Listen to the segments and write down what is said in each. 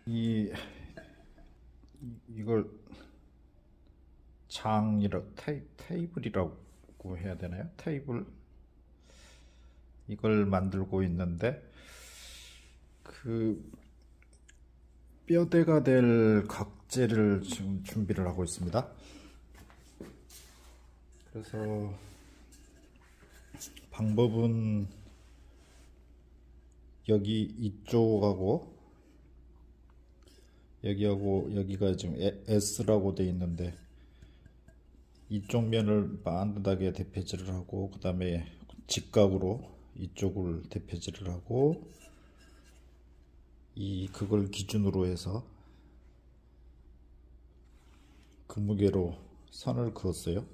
이 이걸 테이블이라고 해야 되나요? 테이블 이걸 만들고 있는데 그 뼈대가 될 각재를 지금 준비를 하고 있습니다. 그래서 방법은 여기 이쪽하고 여기하고 여기가 지금 S라고 되어 있는데 이쪽 면을 반듯하게 대패질을 하고 그 다음에 직각으로 이쪽을 대패질을 하고 그걸 기준으로 해서 그 무게로 선을 그었어요.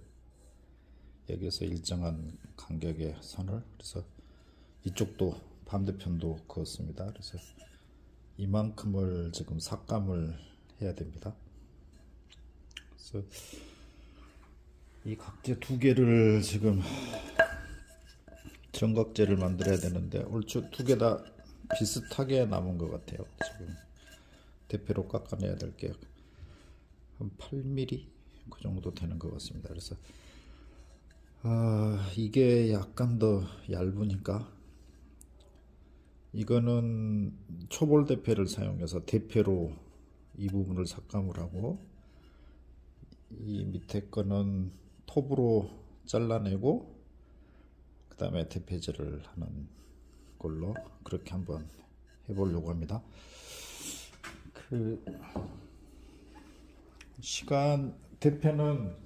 여기서 일정한 간격의 선을, 그래서 이쪽도 반대편도 그었습니다. 그래서 이만큼을 지금 삭감을 해야 됩니다. 그래서 이 각재 두 개를 지금 정각재를 만들어야 되는데 얼추 두 개 다 비슷하게 남은 것 같아요. 지금 대패로 깎아내야 될 게 한 8mm 그 정도 되는 것 같습니다. 그래서 이게 약간 더 얇으니까 이거는 초볼 대패를 사용해서 대패로 이 부분을 삭감을 하고 이 밑에 거는 톱으로 잘라내고 그 다음에 대패질을 하는 걸로 그렇게 한번 해보려고 합니다. 그 시간 대패는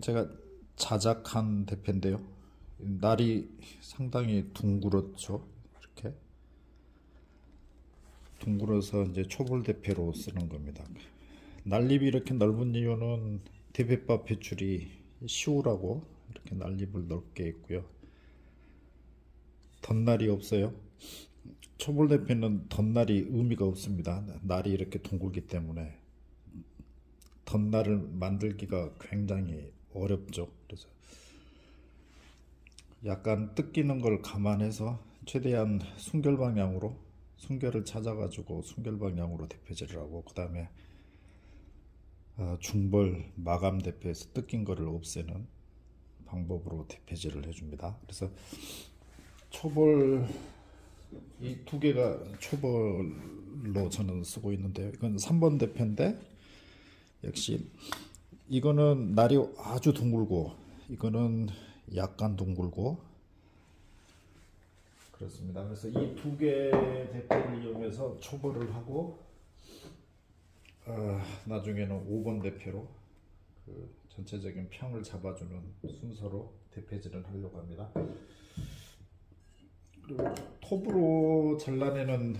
제가 자작한 대패인데요. 날이 상당히 둥그렇죠. 이렇게 둥그러서 이제 초볼 대패로 쓰는 겁니다. 날립이 이렇게 넓은 이유는 대패바 배출이 쉬우라고 이렇게 날립을 넓게 했고요. 덧날이 없어요. 초볼 대패는 덧날이 의미가 없습니다. 날이 이렇게 둥글기 때문에 덧날을 만들기가 굉장히 어렵죠. 그래서 약간 뜯기는 걸 감안해서 최대한 순결 방향으로 순결을 찾아가지고 순결 방향으로 대패질을 하고 그 다음에 중벌 마감 대패에서 뜯긴 거를 없애는 방법으로 대패질을 해줍니다. 그래서 초벌 이 두 개가 초벌로 저는 쓰고 있는데요. 이건 3번 대패인데 역시 이거는 날이 아주 둥글고 이거는 약간 둥글고 그렇습니다. 그래서 이 두 개의 대패를 이용해서 초벌을 하고 나중에는 5번 대패로 그 전체적인 평을 잡아주는 순서로 대패질을 하려고 합니다. 그리고 톱으로 잘라내는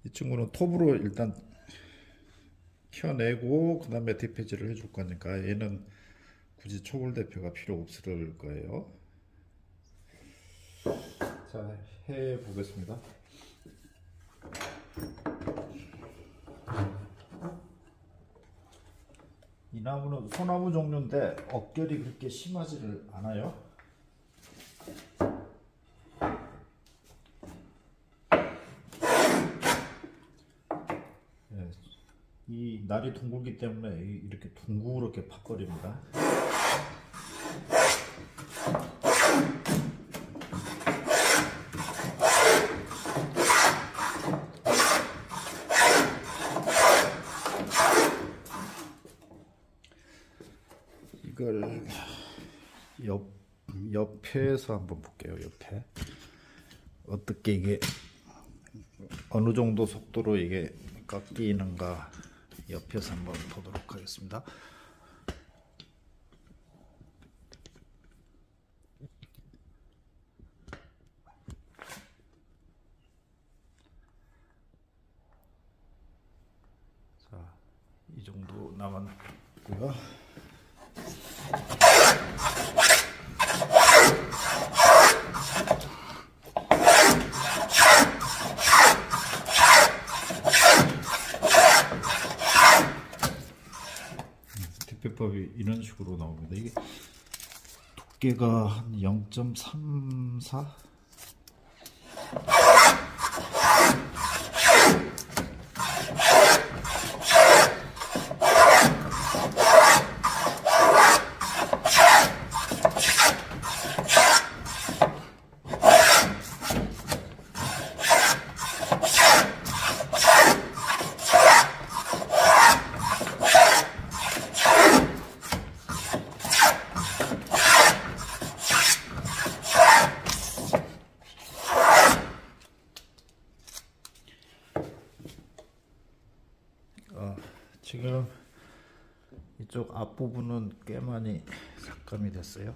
이 친구는 톱으로 일단 켜내고 그 다음에 대패질을 해줄 거니까 얘는 굳이 초벌 대패가 필요 없을 거예요. 자, 해 보겠습니다. 이 나무는 소나무 종류인데 억결이 그렇게 심하지를 않아요. 이 날이 둥글기 때문에 이렇게 둥그렇게 팍거립니다. 이걸 옆에서 한번 볼게요. 옆에 어떻게 이게 어느 정도 속도로 이게 깎이는가 옆에서 한번 보도록 하겠습니다. 자, 이 정도 남았고요. 대패법이 이런 식으로 나옵니다. 이게 두께가 한 0.34 지금 이쪽 앞부분은 꽤 많이 삭감이 됐어요.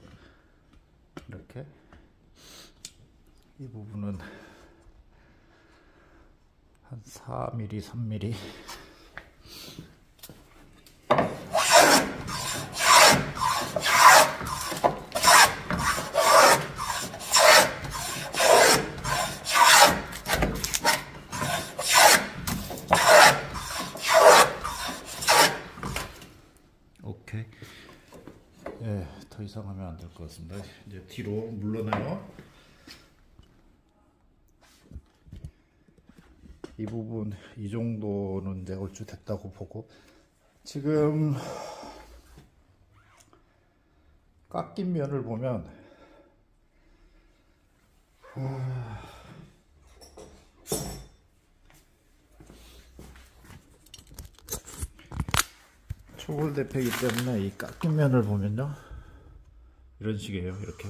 이렇게 이 부분은 한 4mm, 3mm. 오케이. 예, 더 이상 하면 안 될 것 같습니다. 이제 뒤로 물러나요. 이 부분 이 정도는 이제 얼추 됐다고 보고, 지금 깎인 면을 보면 초벌 대패이기 때문에 이 깎인 면을 보면요, 이런 식이에요. 이렇게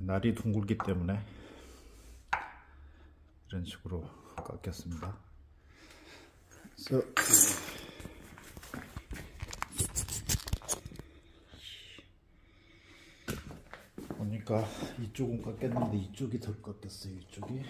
날이 둥글기 때문에 이런 식으로 깎였습니다. 그래서 보니까 이쪽은 깎였는데 이쪽이 덜 깎였어요. 이쪽이.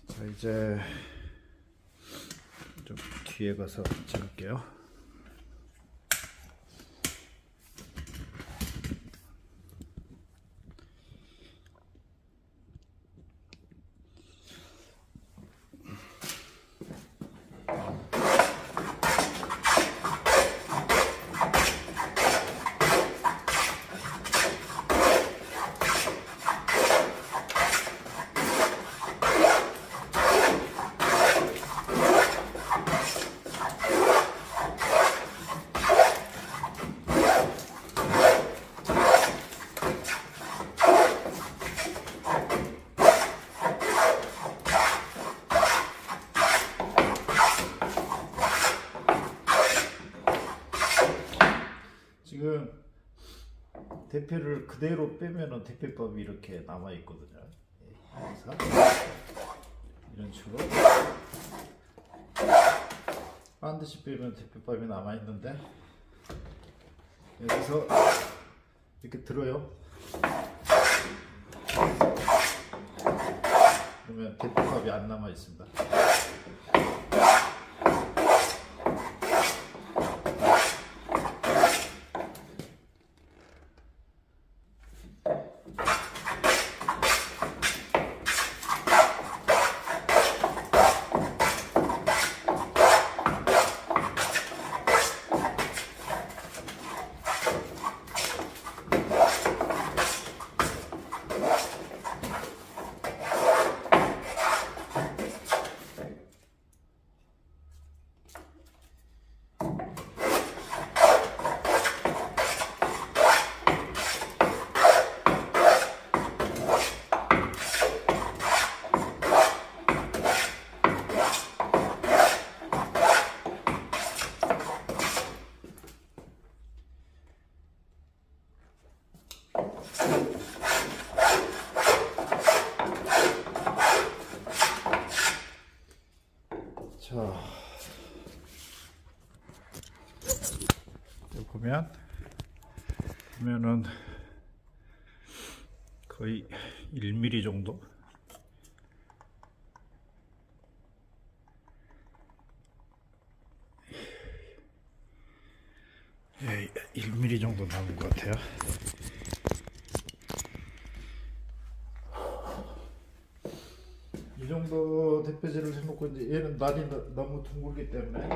자, 이제 좀 뒤에 가서 찍을게요. 지금 대패를 그대로 빼면은 대패밥이 이렇게 남아 있거든요. 그래서 이런 식으로 반드시 빼면 대패밥이 남아 있는데, 여기서 이렇게 들어요. 그러면 대패밥이 안 남아 있습니다. 자, 보면은 거의 1mm 정도. 예, 1mm 정도 남은 것 같아요. 대표질을 해놓고 이제 얘는 날이 너무 둥글기 때문에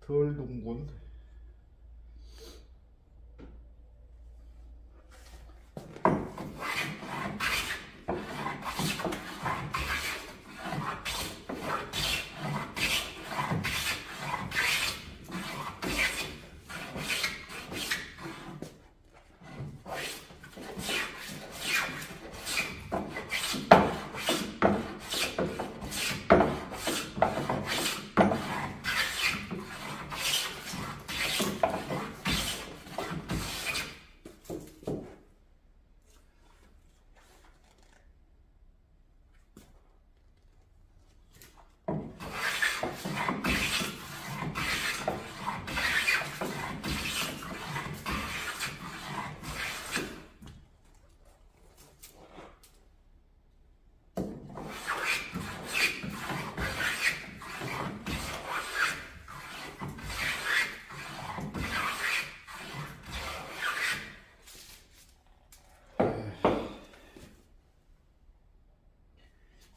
덜 둥근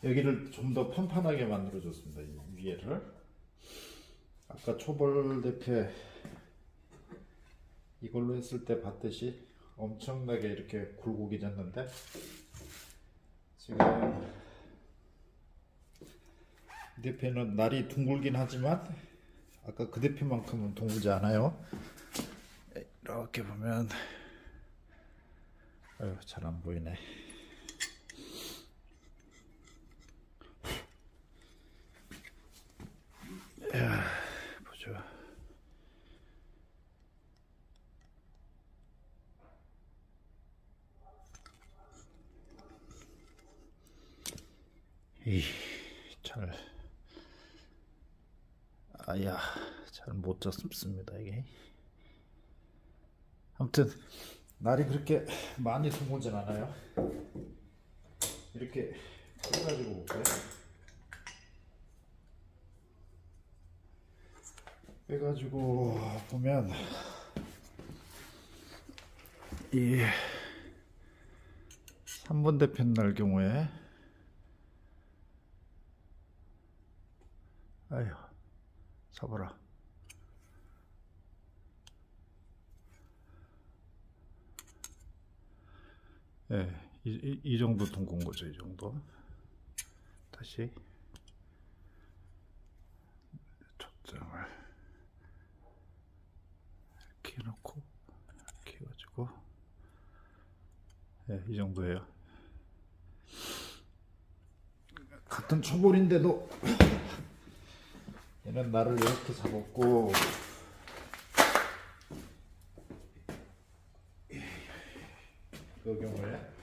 여기를 좀 더 판판하게 만들어 줬습니다. 이 위에를 아까 초벌 대패 이걸로 했을 때 봤듯이 엄청나게 이렇게 굴곡이 졌는데 지금 이 대패는 날이 둥글긴 하지만 아까 그 대패만큼은 둥글지 않아요. 이렇게 보면 잘 안 보이네. 보죠. 잘 못 잡습니다 이게. 아무튼 날이 그렇게 많이 둥글진 않아요. 이렇게 해가지고 볼게요. 빼가지고 보면 이 3번 대편 날 경우에 아휴 잡아라. 이 정도 둥근 거죠. 이 정도. 다시 초점을 이렇게 해놓고 이렇게 해가지고 이 정도예요. 같은 초볼인데도 얘는 날을 이렇게 잡았고 그 경우에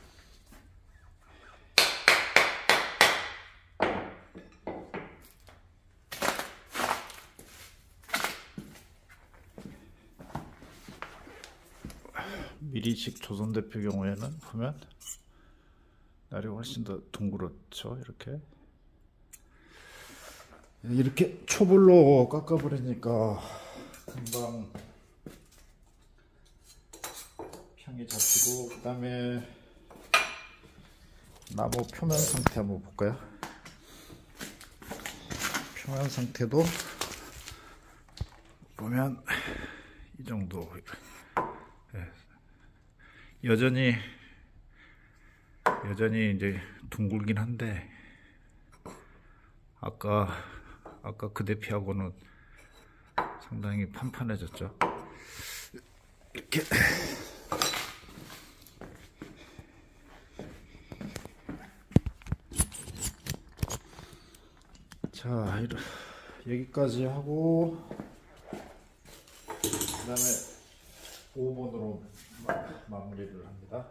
미리식 조선 대표 경우에는 보면 날이 훨씬 더 둥그렇죠. 이렇게 초벌로 깎아버리니까 금방 평이 잡히고, 그 다음에 나무 표면 상태 한번 볼까요? 표면 상태도 보면 이 정도. 여전히 이제 둥글긴 한데 아까 그 대피하고는 상당히 판판해졌죠. 이렇게 자 여기까지 하고 그 다음에 5번으로 마무리를 합니다.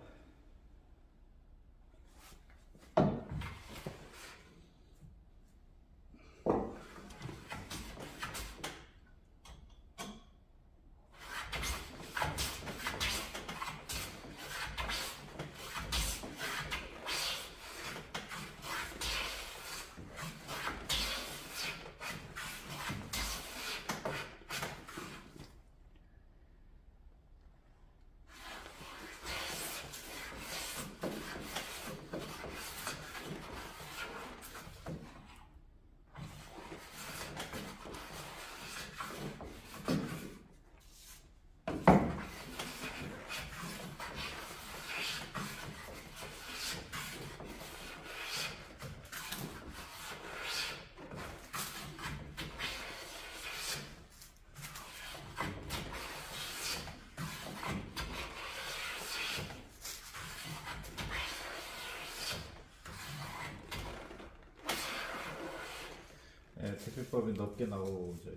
기법이 넓게 나오죠.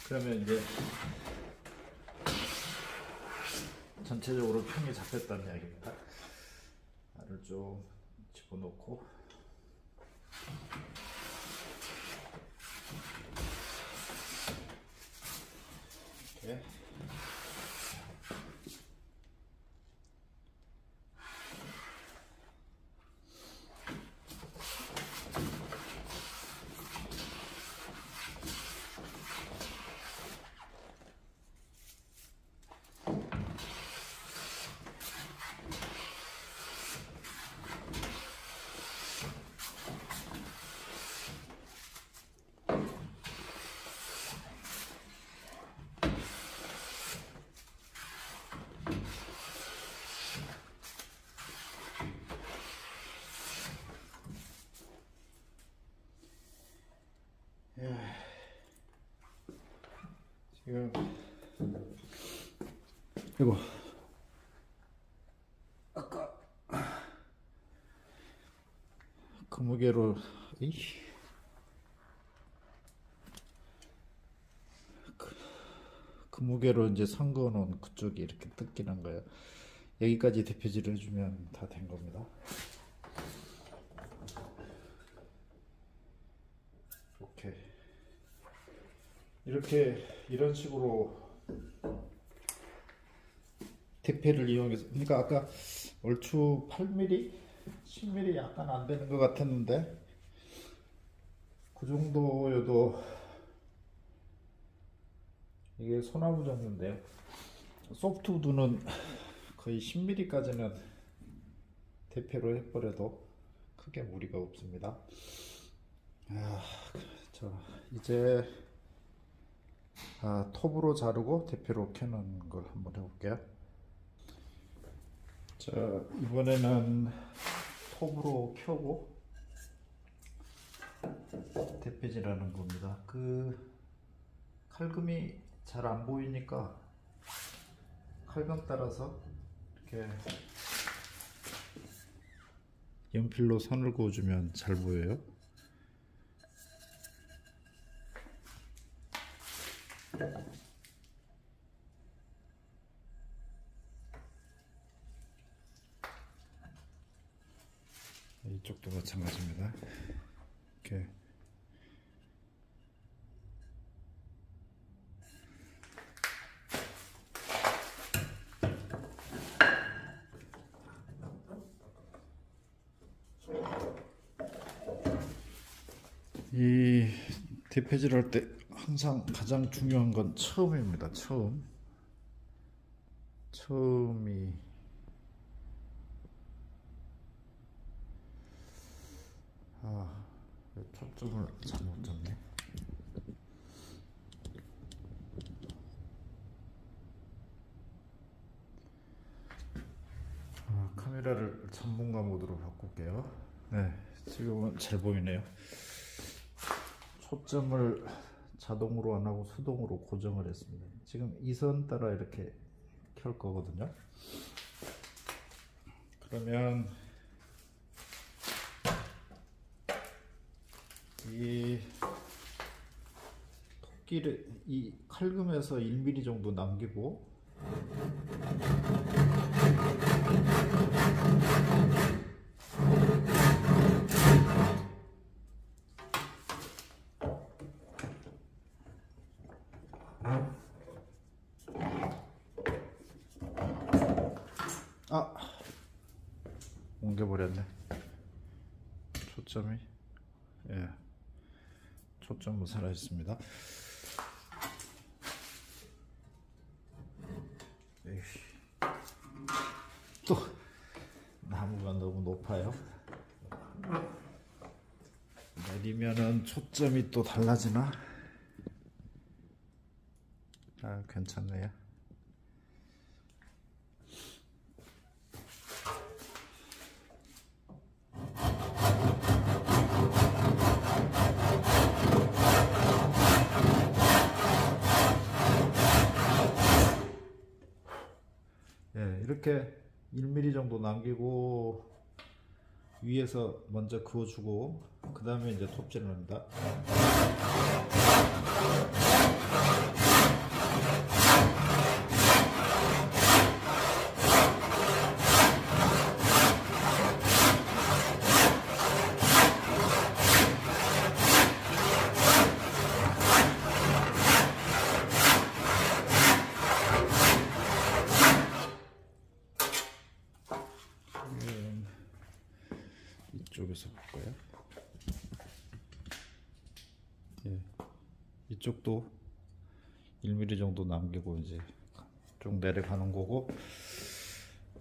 그러면 이제 전체적으로 평이 잡혔다는 이야기입니다. 알을 좀 집어넣고 이렇게 지금 이거 아까 그 무게로 그 무게로 이제 산 거는 그쪽이 이렇게 뜯기는 거예요. 여기까지 대표질을 해주면 다 된 겁니다. 이렇게 이런 식으로 대패를 이용해서, 그러니까 아까 얼추 8mm, 10mm 약간 안 되는 것 같았는데 그 정도여도 이게 소나무 정도인데요. 소프트우드는 거의 10mm까지는 대패로 해버려도 크게 무리가 없습니다. 이제 톱으로 자르고 대패로 켜는 걸 한번 해볼게요. 자, 이번에는 톱으로 켜고 대패질하는 겁니다. 그 칼금이 잘 안 보이니까 칼금 따라서 이렇게 연필로 선을 그어주면 잘 보여요. 이쪽도 마찬가지입니다. 이렇게 이 대패질 할 때 항상 가장 중요한 건 처음입니다. 처음이 초점을 잘못 잡네. 카메라를 전문가 모드로 바꿀게요. 네, 지금은 잘 보이네요. 초점을 자동으로 안 하고 수동으로 고정을 했습니다. 지금 이 선 따라 이렇게 켤 거거든요. 그러면 이 토끼를 이 칼금에서 1mm 정도 남기고 옮겨버렸네. 초점이, 예, 초점은 살아있습니다. 또 나무가 너무 높아요. 내리면은 초점이 또 달라지나? 괜찮네요. 이렇게 1mm 정도 남기고 위에서 먼저 그어주고 그 다음에 이제 톱질을 합니다. 이쪽에서 볼까요? 예, 이쪽도 1mm 정도 남기고 이제 쭉 내려가는 거고,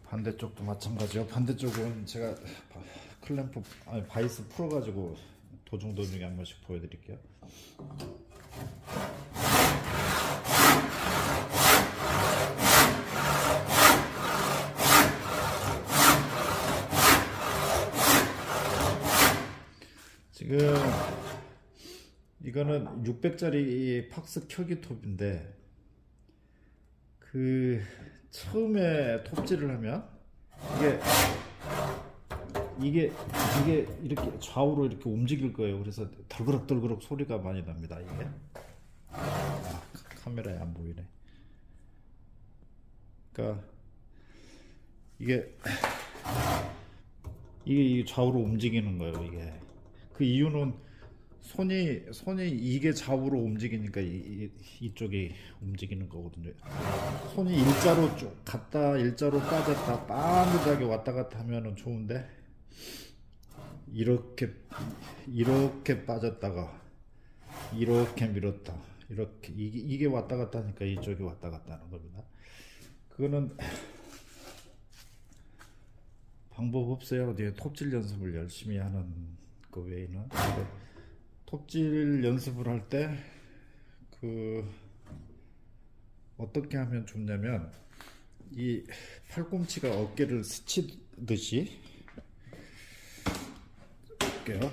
반대쪽도 마찬가지요. 반대쪽은 제가 클램프 바이스 풀어가지고 도중에 한 번씩 보여드릴게요. 지금 이거는 600짜리 팍스 켜기 톱인데, 그 처음에 톱질을 하면 이게 이렇게 좌우로 이렇게 움직일 거예요. 그래서 덜그럭덜그럭 소리가 많이 납니다. 이게 카메라에 안 보이네. 그러니까 이게 좌우로 움직이는 거예요. 이게 그 이유는 손이 이게 좌우로 움직이니까 이쪽이 움직이는 거거든요. 손이 일자로 쭉 갔다 일자로 빠졌다 반듯하게 왔다 갔다 하면은 좋은데, 이렇게 빠졌다가 이렇게 밀었다 이렇게 이게 왔다 갔다 하니까 이쪽이 왔다 갔다 하는 겁니다. 그거는 방법 없어요. 이제 톱질 연습을 열심히 하는 그 외에는. 톱질 연습을 할 때 어떻게 하면 좋냐면, 이 팔꿈치가 어깨를 스치듯이 볼게요.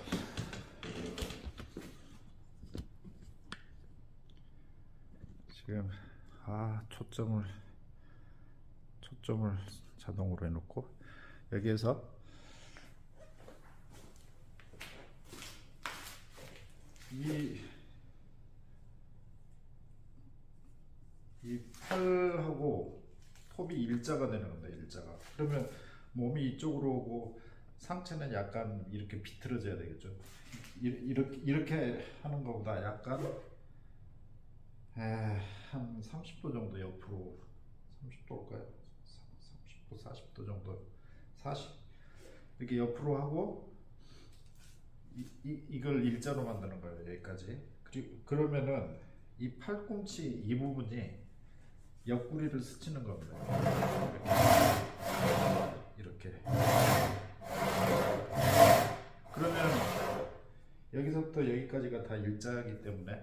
지금 초점을 자동으로 해놓고, 여기에서 이 팔하고 톱이 일자가 되는 겁니다. 일자가. 그러면 몸이 이쪽으로 오고 상체는 약간 이렇게 비틀어져야 되겠죠. 이렇게 하는 것보다 약간 한 30도 정도 옆으로, 30도일까요? 30도, 40도 정도, 40 이렇게 옆으로 하고 이걸 일자로 만드는 거예요. 여기까지. 그러면은 이 팔꿈치 이 부분이 옆구리를 스치는 겁니다. 이렇게. 그러면 여기서부터 여기까지가 다 일자이기 때문에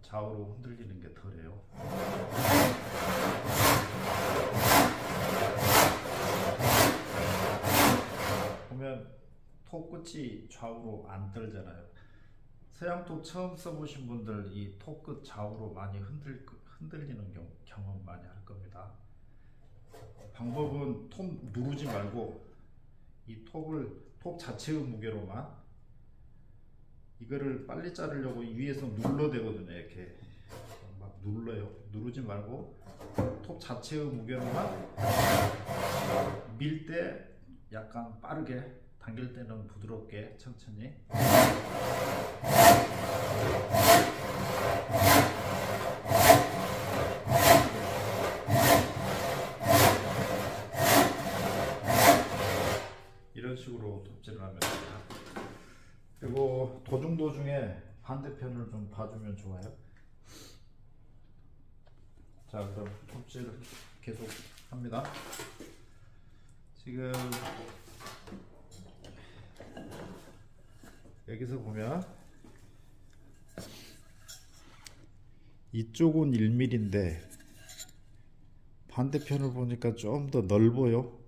좌우로 흔들리는 게 덜해요. 보면 톱 끝이 좌우로 안 떨잖아요. 서양톱 처음 써보신 분들 이 톱 끝 좌우로 많이 흔들리는 경험 많이 할 겁니다. 방법은 톱 누르지 말고 이 톱 자체의 무게로만, 이거를 빨리 자르려고 위에서 눌러대거든요. 이렇게 막 눌러요. 누르지 말고 톱 자체의 무게로만 밀 때 약간 빠르게, 당길 때는 부드럽게 천천히. 이런 식으로 톱질을 하면 됩니다. 그리고 도중에 반대편을 좀 봐주면 좋아요. 자, 그럼 톱질을 계속 합니다. 지금 여기서 보면 이쪽은 1mm인데 반대편을 보니까 좀 더 넓어요.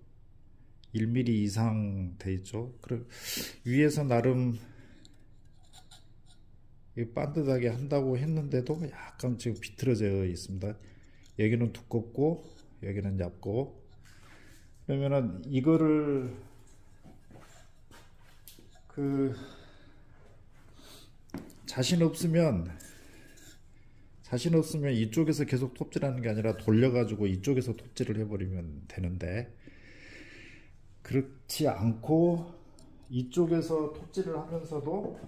1mm 이상 돼 있죠. 그럼 위에서 나름 반듯하게 한다고 했는데도 약간 지금 비틀어져 있습니다. 여기는 두껍고 여기는 얇고. 그러면은 이거를 그 자신 없으면 이쪽에서 계속 톱질하는 게 아니라 돌려가지고 이쪽에서 톱질을 해버리면 되는데, 그렇지 않고 이쪽에서 톱질을 하면서도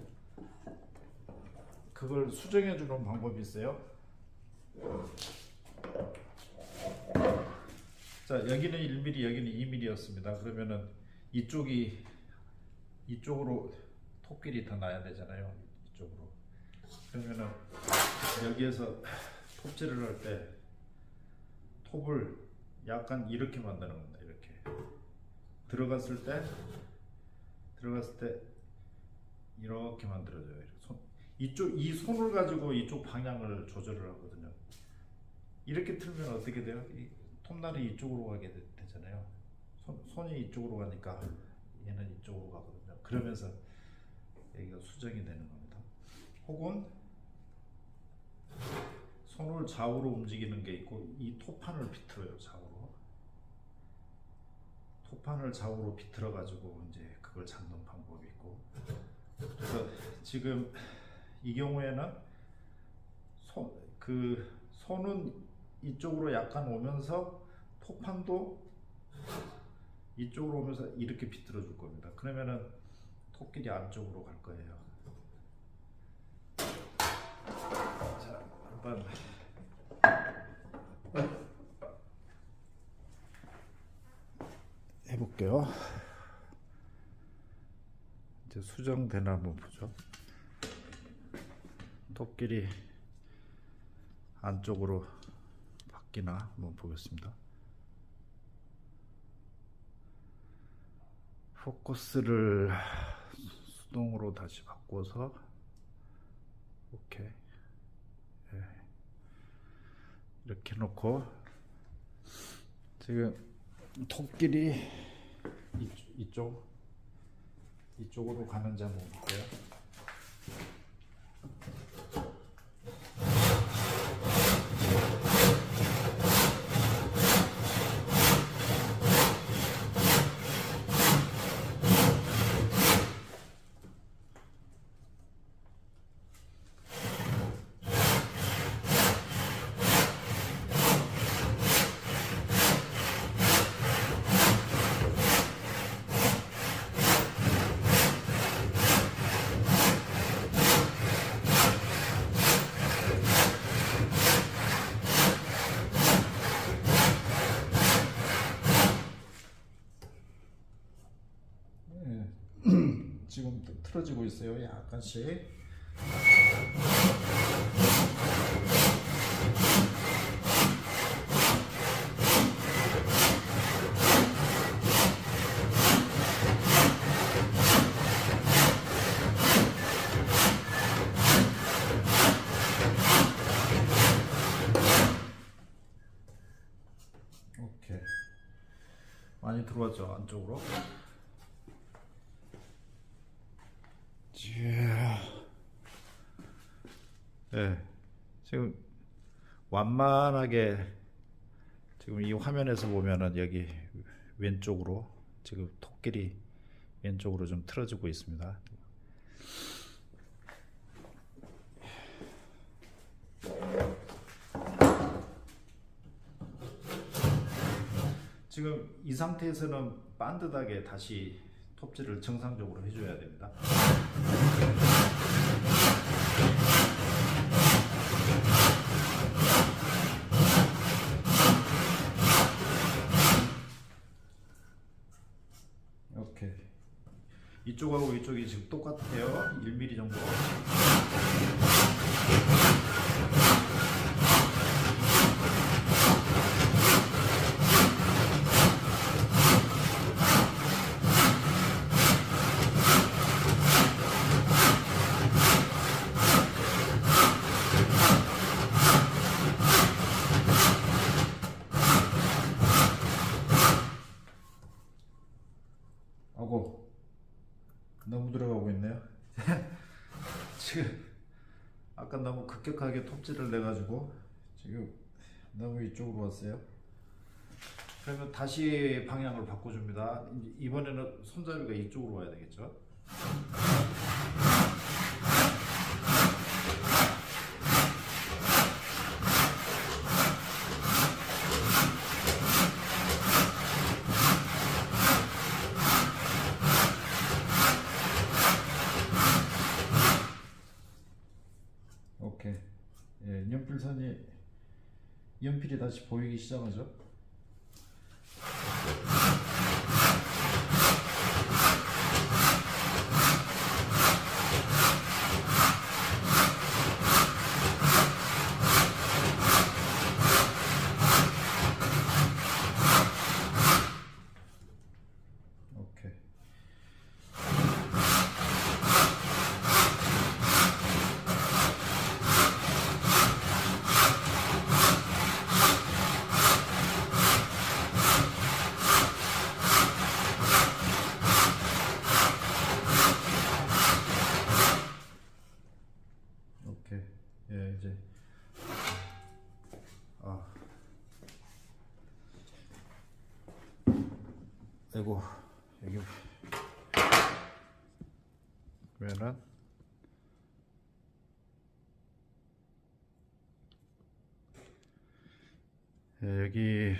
그걸 수정해 주는 방법이 있어요. 자, 여기는 1mm, 여기는 2mm였습니다. 그러면은 이쪽으로 톱길이 더 나야 되잖아요. 이쪽으로. 그러면은 여기에서 톱질을 할 때 톱을 약간 이렇게 만드는 겁니다. 이렇게 들어갔을 때 이렇게 만들어져요. 이 손을 가지고 이쪽 방향을 조절을 하거든요. 이렇게 틀면 어떻게 돼요? 이 톱날이 이쪽으로 가게 되잖아요. 손이 이쪽으로 가니까 얘는 이쪽으로 가거든요. 그러면서 여기가 수정이 되는 겁니다. 혹은 손을 좌우로 움직이는 게 있고, 이 톱판을 비틀어요. 톱판을 좌우로 비틀어 가지고 이제 그걸 잡는 방법이 있고. 그래서 지금 이 경우에는 손은 이쪽으로 약간 오면서 톱판도 이쪽으로 오면서 이렇게 비틀어 줄 겁니다. 그러면은 톱길이 안쪽으로 갈 거예요. 자, 한번 해볼게요. 이제 수정되나 한번 보죠. 톱길이 안쪽으로 바뀌나 한번 보겠습니다. 포커스를 수동으로 다시 바꿔서 오케이. 네. 이렇게 놓고 지금 톱길이 이쪽으로 가는지 한번 볼게요. 지금 틀어지고 있어요. 약간씩. 오케이. 많이 들어왔죠, 안쪽으로. 네, 지금 완만하게 지금 이 화면에서 보면은 여기 왼쪽으로 지금 톱길이 왼쪽으로 좀 틀어지고 있습니다. 지금 이 상태에서는 반듯하게 다시 톱질을 정상적으로 해줘야 됩니다. 오케이. 이쪽하고 이쪽이 지금 똑같아요. 1mm 정도. 너무 들어가고 있네요. 지금 아까 너무 급격하게 톱질을 내가지고 지금 너무 이쪽으로 왔어요. 그러면 다시 방향을 바꿔줍니다. 이번에는 손잡이가 이쪽으로 와야 되겠죠. 오케이. 예, 연필선이 연필이 다시 보이기 시작하죠. 오케이. 오케이. 예, 이제 아이고, 여기 그러면은 예, 여기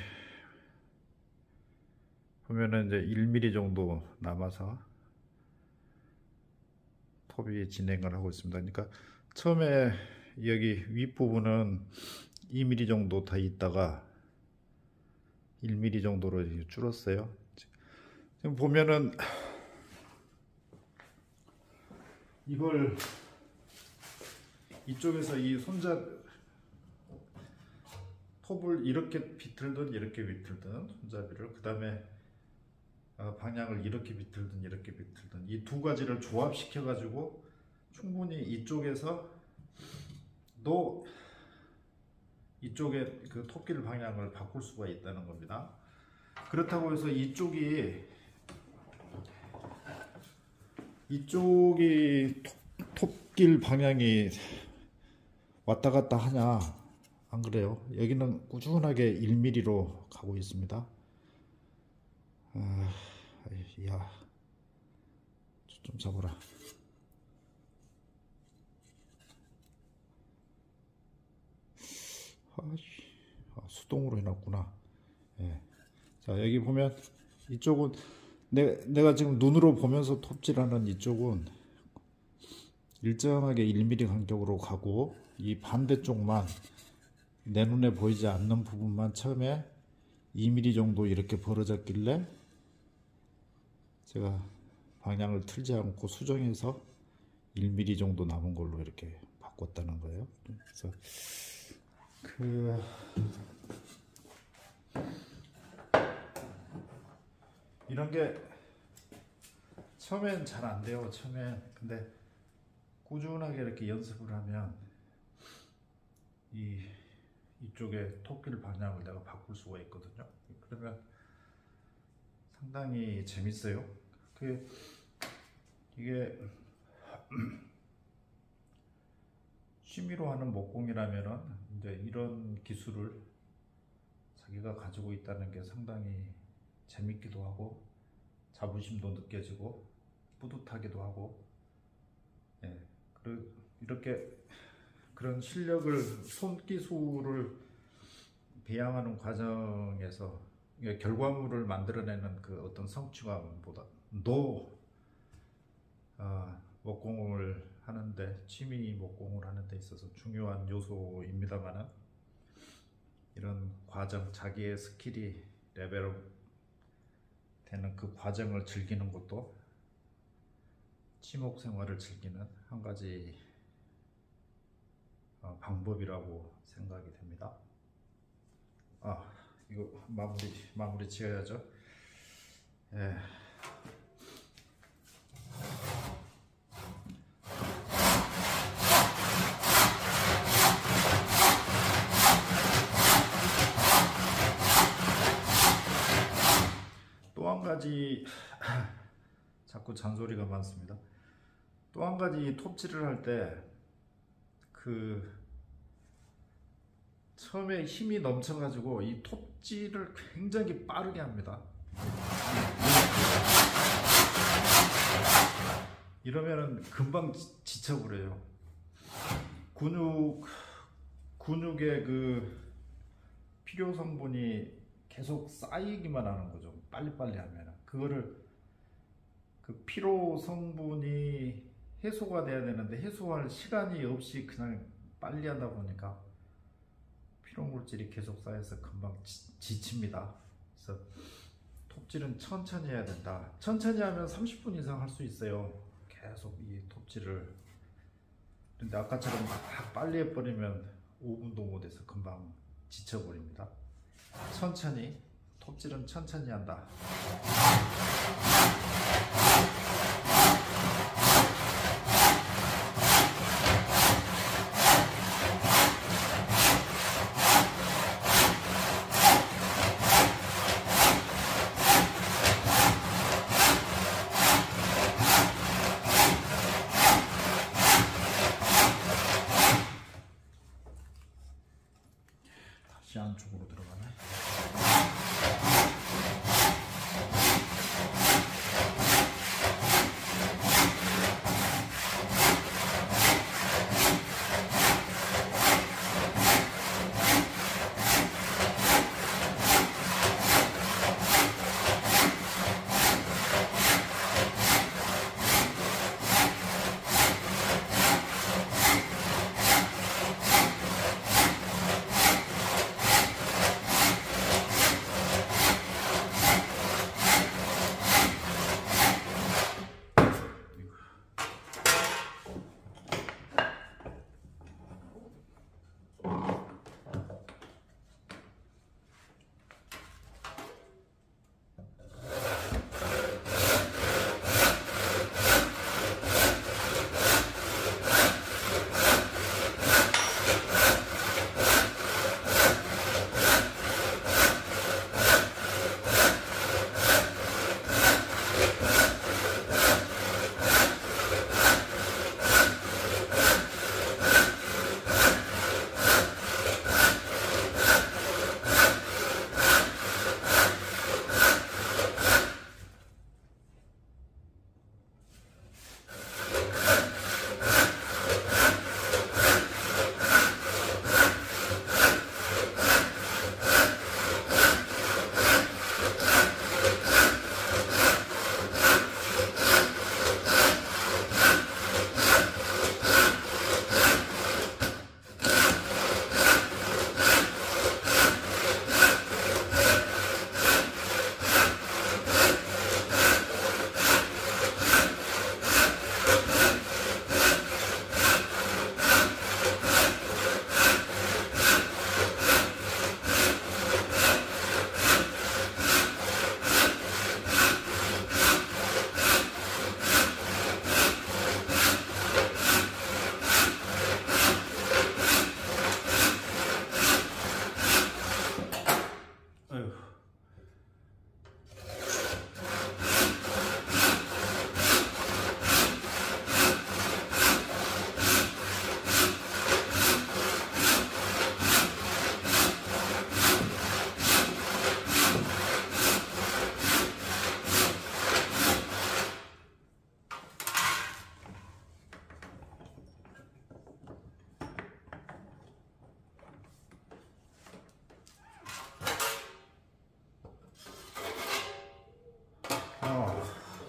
보면은 이제 1mm 정도 남아서 톱이 진행을 하고 있습니다. 그러니까 처음에 여기 윗부분은 2mm 정도 더 있다가 1mm 정도로 줄었어요. 지금 보면은 이걸 이쪽에서 이 톱을 이렇게 비틀든 이렇게 비틀든 손잡이를, 그 다음에 방향을 이렇게 비틀든 이렇게 비틀든 이 두 가지를 조합시켜 가지고 충분히 이쪽에서도 이쪽에 그 톱길 방향을 바꿀 수가 있다는 겁니다. 그렇다고 해서 이쪽이 톱길 방향이 왔다 갔다 하냐? 안 그래요. 여기는 꾸준하게 1mm로 가고 있습니다. 야, 좀 잡아라. 수동으로 해놨구나. 예. 자, 여기 보면 이쪽은 내가 지금 눈으로 보면서 톱질하는 이쪽은 일정하게 1mm 간격으로 가고, 이 반대쪽만 내 눈에 보이지 않는 부분만 처음에 2mm 정도 이렇게 벌어졌길래 제가 방향을 틀지 않고 수정해서 1mm 정도 남은 걸로 이렇게 바꿨다는 거예요. 그래서 이런 게 처음엔 잘 안 돼요. 처음엔. 근데 꾸준하게 이렇게 연습을 하면 이쪽에 톱길 방향을 내가 바꿀 수가 있거든요. 그러면 상당히 재밌어요. 이게 취미로 하는 목공이라면은 이제 이런 기술을 자기가 가지고 있다는 게 상당히 재밌기도 하고 자부심도 느껴지고 뿌듯하기도 하고, 예, 이렇게 그런 실력을, 손기술을 배양하는 과정에서 결과물을 만들어내는 그 어떤 성취감보다도 목공을 하는데, 취미 목공을 하는 데 있어서 중요한 요소입니다만은, 이런 과정, 자기의 스킬이 레벨업 되는 그 과정을 즐기는 것도 친목 생활을 즐기는 한 가지 방법이라고 생각이 됩니다. 이거 마무리 지어야죠. 예. 또 한 가지 자꾸 잔소리가 많습니다. 또 한 가지 톱질을 할 때 처음에 힘이 넘쳐가지고 이 톱질을 굉장히 빠르게 합니다. 이러면은 금방 지쳐버려요. 근육의 그 필요 성분이 계속 쌓이기만 하는 거죠. 빨리빨리 하면은 그거를 그 피로 성분이 해소가 돼야 되는데 해소할 시간이 없이 그냥 빨리 하다 보니까 피로 물질이 계속 쌓여서 금방 지칩니다. 그래서 톱질은 천천히 해야 된다. 천천히 하면 30분 이상 할 수 있어요. 계속 이 톱질을. 근데 아까처럼 막 빨리 해버리면 5분도 못해서 금방 지쳐버립니다. 천천히, 톱질은 천천히 한다. 다시 안쪽으로 들어가네.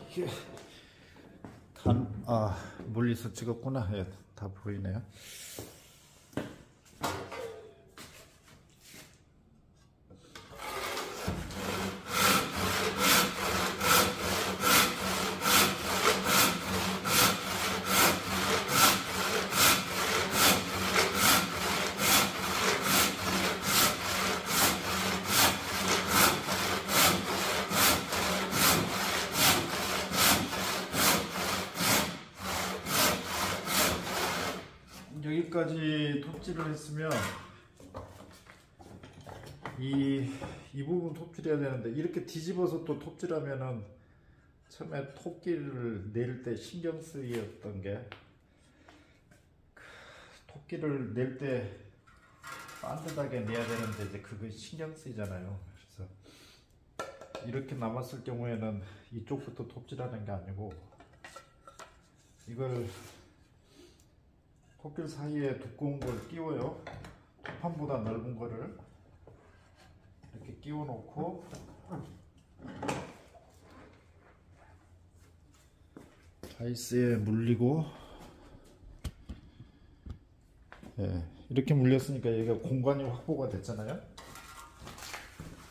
이게 멀리서 찍었구나. 예, 다 보이네요. 여기까지 톱질을 했으면 이 부분 톱질해야 되는데, 이렇게 뒤집어서 또 톱질하면은 처음에 토끼를 낼 때 신경 쓰였던 게, 토끼를 낼 때 반듯하게 내야 되는데 이제 그거 신경 쓰이잖아요. 그래서 이렇게 남았을 경우에는 이쪽부터 톱질하는 게 아니고 이걸 토끼 사이에 두꺼운 걸 끼워요. 판보다 넓은 거를 이렇게 끼워 놓고 바이스에 물리고, 예, 이렇게 물렸으니까 여기가 공간이 확보가 됐잖아요.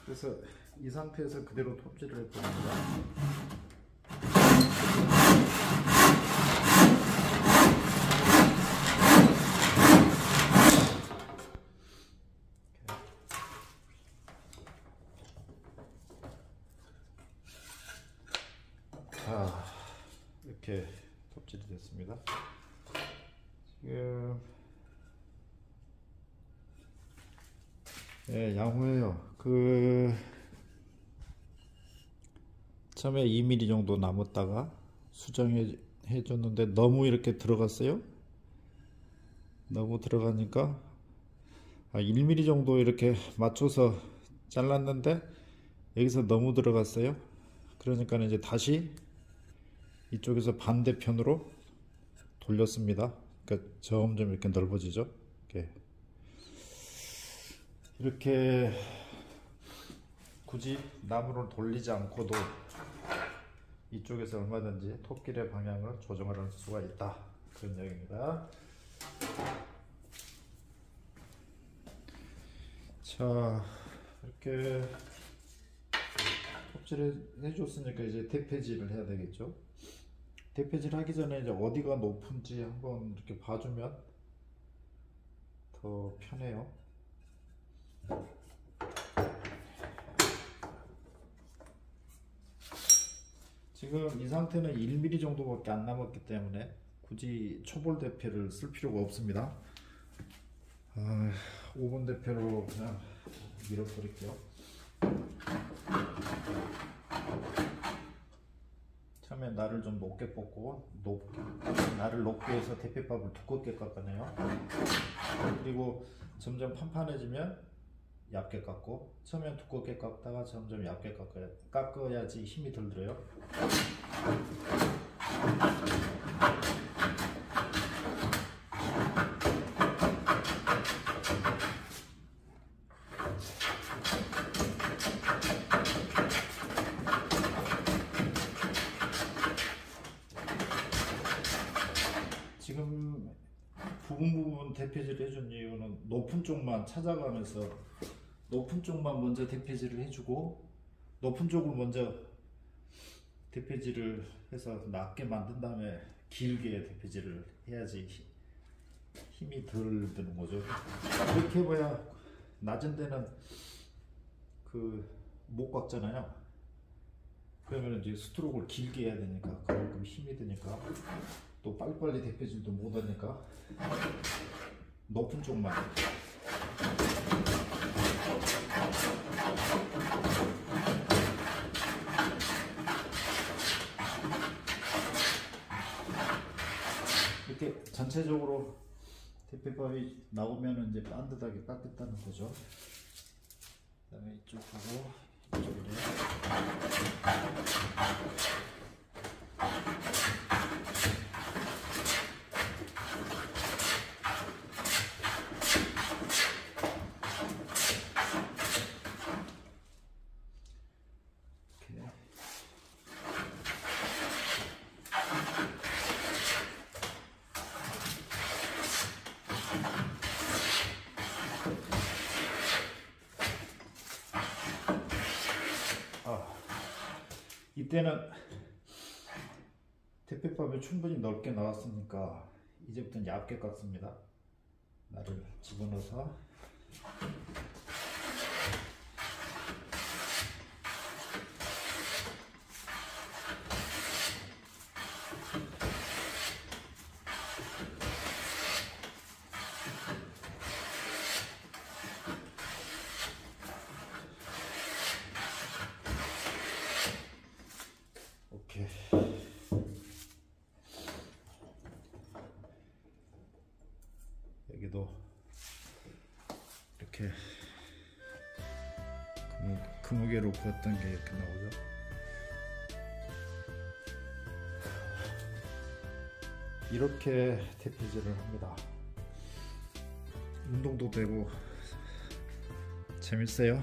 그래서 이 상태에서 그대로 톱질을 해봅니다. 자, 이렇게 톱질이 됐습니다. 지금 양호해요. 처음에 2mm 정도 남았다가 수정해 줬는데 너무 이렇게 들어갔어요. 너무 들어가니까 1mm 정도 이렇게 맞춰서 잘랐는데 여기서 너무 들어갔어요. 그러니까 이제 다시 이쪽에서 반대편으로 돌렸습니다. 그러니까 점점 이렇게 넓어지죠. 이렇게 굳이 나무를 돌리지 않고도 이쪽에서 얼마든지 톱길의 방향을 조정할 수가 있다, 그런 이야기입니다. 자, 이렇게 톱질을 해줬으니까 이제 대패질을 해야 되겠죠. 대패질 하기 전에 이제 어디가 높은지 한번 이렇게 봐주면 더 편해요. 지금 이 상태는 1mm 정도밖에 안 남았기 때문에 굳이 초볼 대패를 쓸 필요가 없습니다. 5번 대패로 그냥 밀어버릴게요. 처음에 날을 좀 높게 뽑고, 날을 높게 해서 대패밥을 두껍게 깎아내요. 그리고 점점 판판해지면 얇게 깎고, 처음엔 두껍게 깎다가 점점 얇게 깎아야지 힘이 덜 들어요. 지금 부분 대패질 해준 이유는 높은 쪽만 찾아가면서 높은 쪽만 먼저 대패질을 해주고, 높은 쪽을 먼저 대패질을 해서 낮게 만든 다음에 길게 대패질을 해야지 힘이 덜 드는 거죠. 이렇게 해봐야 낮은 데는 못 깎잖아요. 그러면 이제 스트로크를 길게 해야 되니까 그만큼 힘이 드니까, 또 빨리빨리 대패질도 못하니까 높은 쪽만. 이렇게 전체적으로 대패밥이 나오면 이제 반듯하게 깎겠다는 거죠. 그 다음에 이쪽하고 이쪽으로. 이때는 대패밥이 충분히 넓게 나왔으니까 이제부터는 얇게 깎습니다. 날을 집어넣어서 여기도 이렇게 그무게로 구웠던 게 이렇게 나오죠. 이렇게 대피질을 합니다. 운동도 되고 재밌어요.